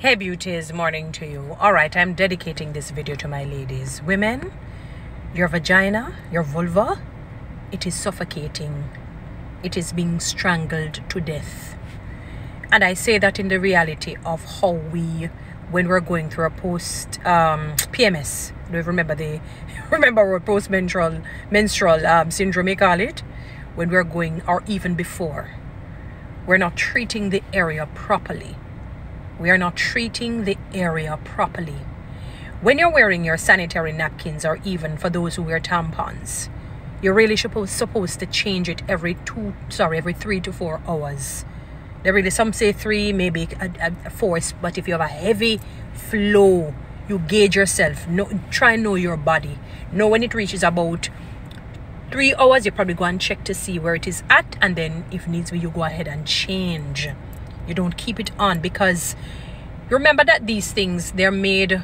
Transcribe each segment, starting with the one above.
Hey beauties, morning to you. Alright, I'm dedicating this video to my ladies. Women, your vagina, your vulva, it is suffocating. It is being strangled to death. And I say that in the reality of how when we're going through a post PMS, do you remember what menstrual syndrome we call it? When we're going, or even before, we're not treating the area properly. We are not treating the area properly. When you're wearing your sanitary napkins, or even for those who wear tampons, you're really supposed to change it every 3 to 4 hours. There really, some say 3, maybe a 4, but if you have a heavy flow, you gauge yourself. Try and know your body. Know when it reaches about 3 hours, you probably go and check to see where it is at, and then if needs be, you go ahead and change. You don't keep it on, because remember that these things, they're made,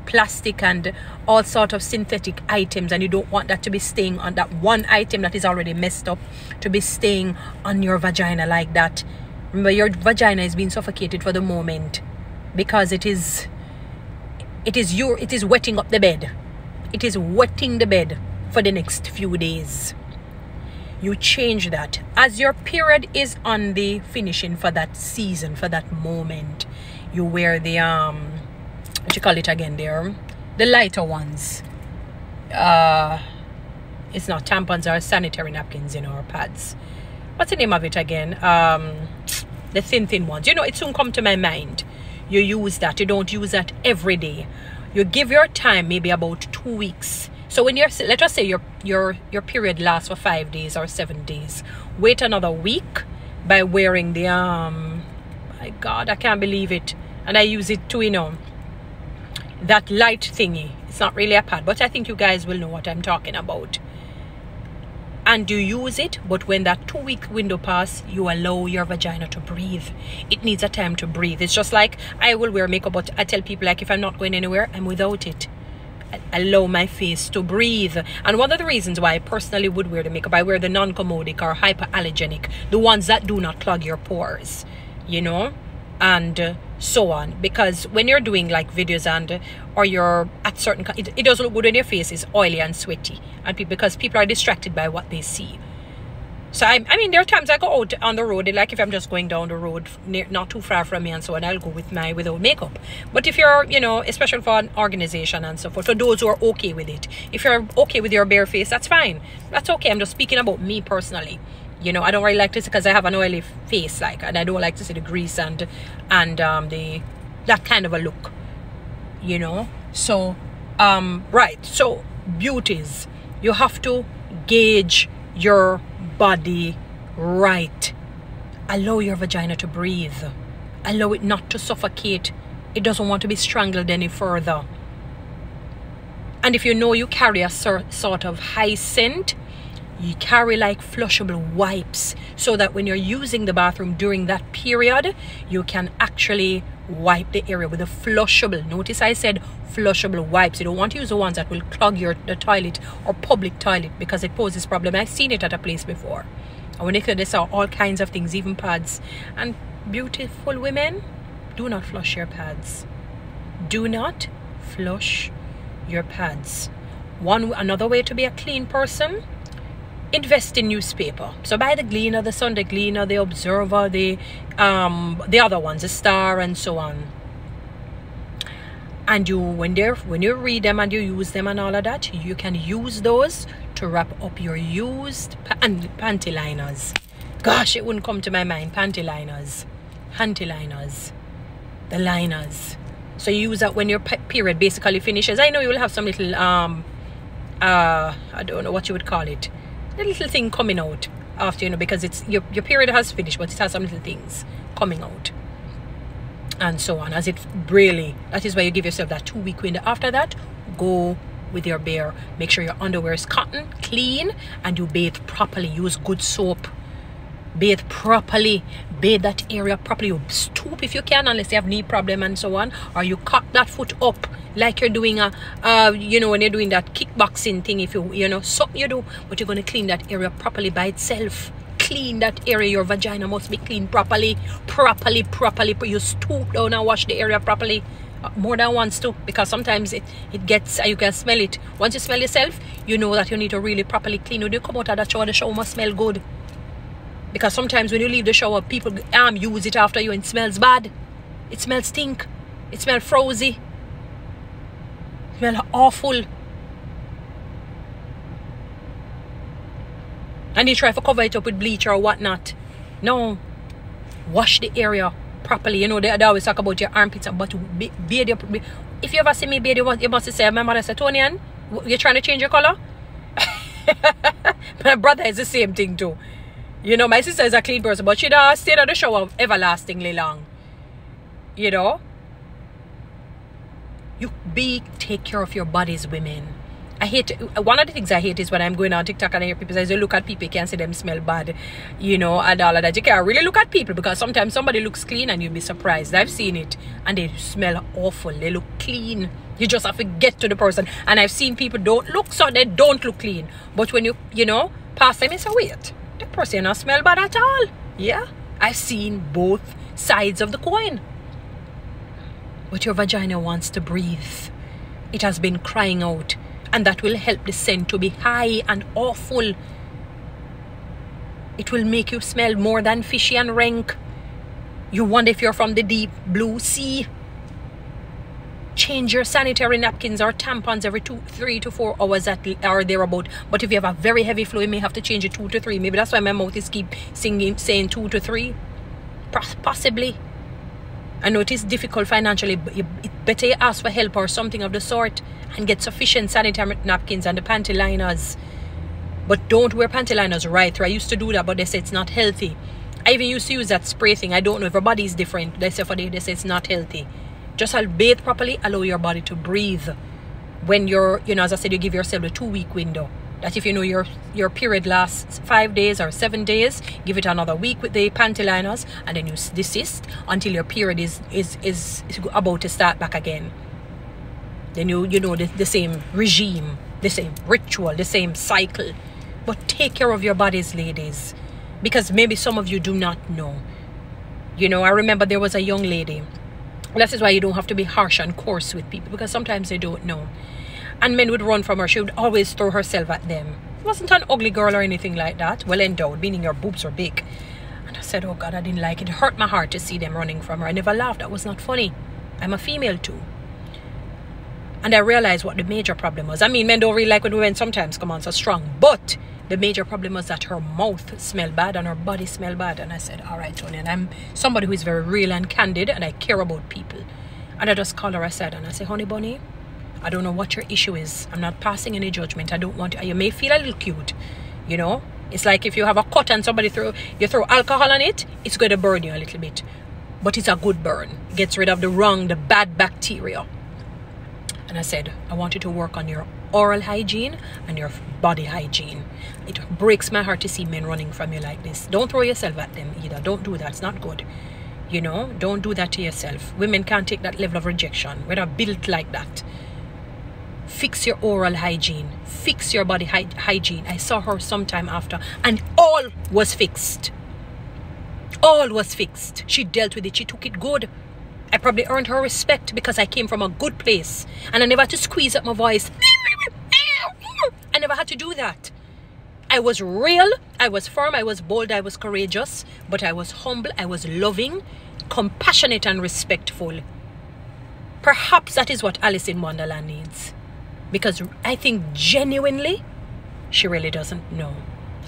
plastic and all sort of synthetic items, and you don't want that to be staying on that one item that is already messed up, to be staying on your vagina like that. Remember, your vagina is being suffocated for the moment, because it is wetting up the bed. It is wetting the bed for the next few days. You change that as your period is on the finishing for that season, for that moment. You wear the what you call it again there, the lighter ones. It's not tampons or sanitary napkins, or pads. What's the name of it again? The thin ones. It soon come to my mind. You use that. You don't use that every day. You give your time, maybe about 2 weeks. So when let us say your period lasts for 5 days or 7 days, wait another week by wearing the my God, I can't believe it. And I use it to, that light thingy. It's not really a pad, but I think you guys will know what I'm talking about. And you use it, but when that 2-week window pass, you allow your vagina to breathe. It needs a time to breathe. It's just like I will wear makeup, but I tell people, like, if I'm not going anywhere, I'm without it. Allow my face to breathe. And one of the reasons why I personally would wear the makeup, I wear the non-commodic or hyperallergenic, the ones that do not clog your pores, and so on. Because when you're doing like videos or you're at certain, it doesn't look good when your face is oily and sweaty, and because people are distracted by what they see. So I mean, there are times I go out on the road, like if I'm just going down the road not too far from me and so on, I'll go without makeup. But if you're, especially for an organization and so forth, for those who are okay with it, if you're okay with your bare face, that's fine. That's okay. I'm just speaking about me personally. I don't really like this because I have an oily face, and I don't like to see the grease and that kind of a look, So, right. So, beauties, you have to gauge your body right. Allow your vagina to breathe. Allow it not to suffocate. It doesn't want to be strangled any further. And if you carry a sort of high scent, you carry like flushable wipes, so that when you're using the bathroom during that period, you can actually wipe the area with a flushable. Notice I said flushable wipes. You don't want to use the ones that will clog the toilet or public toilet, because it poses problem. I've seen it at a place before. And when they saw all kinds of things, even pads. And beautiful women, do not flush your pads. Do not flush your pads. Another way to be a clean person, invest in newspaper. So buy the Gleaner, the Sunday Gleaner, the Observer, the other ones, the Star, and so on. And when you read them and you use them and all of that, you can use those to wrap up your used panty liners. Gosh, it wouldn't come to my mind. Panty liners, the liners. So you use that when your period basically finishes. I know you will have some little I don't know what you would call it, the little thing coming out after, because it's your period has finished, but it has some little things coming out and so on. As it really, that is why you give yourself that 2-week window. After that, go with your bare. Make sure your underwear is cotton, clean, and you bathe properly. Use good soap. Bathe properly. Bathe that area properly. You stoop if you can, unless you have knee problem and so on, or you cock that foot up like you're doing when you're doing that kickboxing thing. If something you do, but you're going to clean that area properly by itself. clean that area. Your vagina must be cleaned properly. You stoop down and wash the area properly. More than once too, because sometimes it gets, you can smell it. Once you smell yourself, you know that you need to really properly clean. When you come out of the shower must smell good. Because sometimes when you leave the shower, people use it after you and it smells bad. It smells stink. It smells frozy. It smells awful. And you try to cover it up with bleach or whatnot. No. Wash the area properly. You know, they always talk about your armpits, but bathe your... If you ever see me bathe, you must say, my mother said, Toni-Ann, you're trying to change your color? My brother is the same thing too. You know, my sister is a clean person, but she does stay in the shower everlastingly long. You know? Take care of your bodies, women. I hate, one of the things I hate is when I'm going on TikTok and I hear people say, you look at people, you can't see them smell bad, you know, and all of that. You can't really look at people because sometimes somebody looks clean and you'll be surprised. I've seen it and they smell awful. They look clean. You just have to get to the person. And I've seen people don't look clean. But when you know, pass them, it's a wait. The person don't smell bad at all. Yeah. I've seen both sides of the coin. But your vagina wants to breathe. It has been crying out. And that will help the scent to be high and awful. It will make you smell more than fishy and rank. You wonder if you're from the deep blue sea. Change your sanitary napkins or tampons every 3 to 4 hours or thereabout. But if you have a very heavy flow, you may have to change it 2 to 3. Maybe that's why my mouth is keep saying 2 to 3. Possibly. I know it is difficult financially, but it better you ask for help or something of the sort and get sufficient sanitary napkins and the panty liners. But don't wear panty liners right through. I used to do that, but they say it's not healthy. I even used to use that spray thing. I don't know, everybody is different. They say it's not healthy. Just bathe properly, allow your body to breathe. When you're, you know, as I said, you give yourself a 2-week window. That if you know your period lasts 5 days or 7 days, give it another week with the panty liners, and then you desist until your period is about to start back again. Then you know the same regime, the same ritual, the same cycle. But take care of your bodies, ladies, because maybe some of you do not know. You know, I remember there was a young lady. This is why you don't have to be harsh and coarse with people, because sometimes they don't know. And men would run from her. She would always throw herself at them. She wasn't an ugly girl or anything like that. Well endowed, meaning her boobs were big. And I said, oh God, I didn't like it. It hurt my heart to see them running from her. I never laughed. That was not funny. I'm a female too. And I realized what the major problem was. I mean, men don't really like when women sometimes come on so strong. But the major problem was that her mouth smelled bad and her body smelled bad. And I said, all right, Toni, and I'm somebody who is very real and candid and I care about people. And I just called her aside and I said, honey bunny, I don't know what your issue is. I'm not passing any judgment. I don't want to. You may feel a little cute, you know. It's like if you have a cut and somebody throw alcohol on it, it's going to burn you a little bit. But it's a good burn. It gets rid of the bad bacteria. And I said, I want you to work on your oral hygiene and your body hygiene. It breaks my heart to see men running from you like this. Don't throw yourself at them either. Don't do that. It's not good. You know, don't do that to yourself. Women can't take that level of rejection. We're not built like that. Fix your oral hygiene. Fix your body hygiene. I saw her sometime after and all was fixed. All was fixed. She dealt with it. She took it good. I probably earned her respect because I came from a good place. And I never had to squeeze up my voice. I never had to do that. I was real. I was firm. I was bold. I was courageous. But I was humble. I was loving, compassionate and respectful. Perhaps that is what Alice in Wonderland needs. Because I think genuinely, she really doesn't know.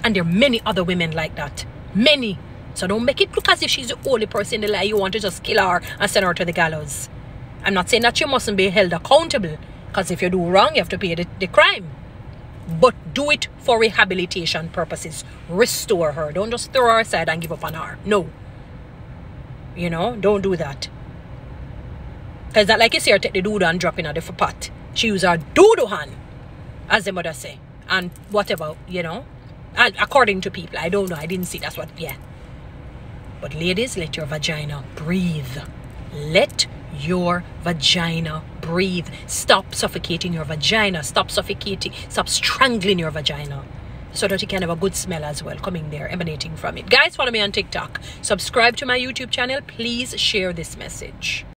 And there are many other women like that. Many. So don't make it look as if she's the only person in the life. You want to just kill her and send her to the gallows. I'm not saying that you mustn't be held accountable. Because if you do wrong, you have to pay the crime. But do it for rehabilitation purposes. Restore her. Don't just throw her aside and give up on her. No. You know, don't do that. Because that like you see her take the doodoo and drop in a different pot. She use her doodoo hand, as the mother say. And whatever, you know. And according to people. I don't know. I didn't see. That's what, yeah. But ladies, let your vagina breathe. Let your vagina breathe. Stop suffocating your vagina. Stop suffocating. Stop strangling your vagina. so that you can have a good smell as well coming there, emanating from it. Guys, follow me on TikTok. Subscribe to my YouTube channel. Please share this message.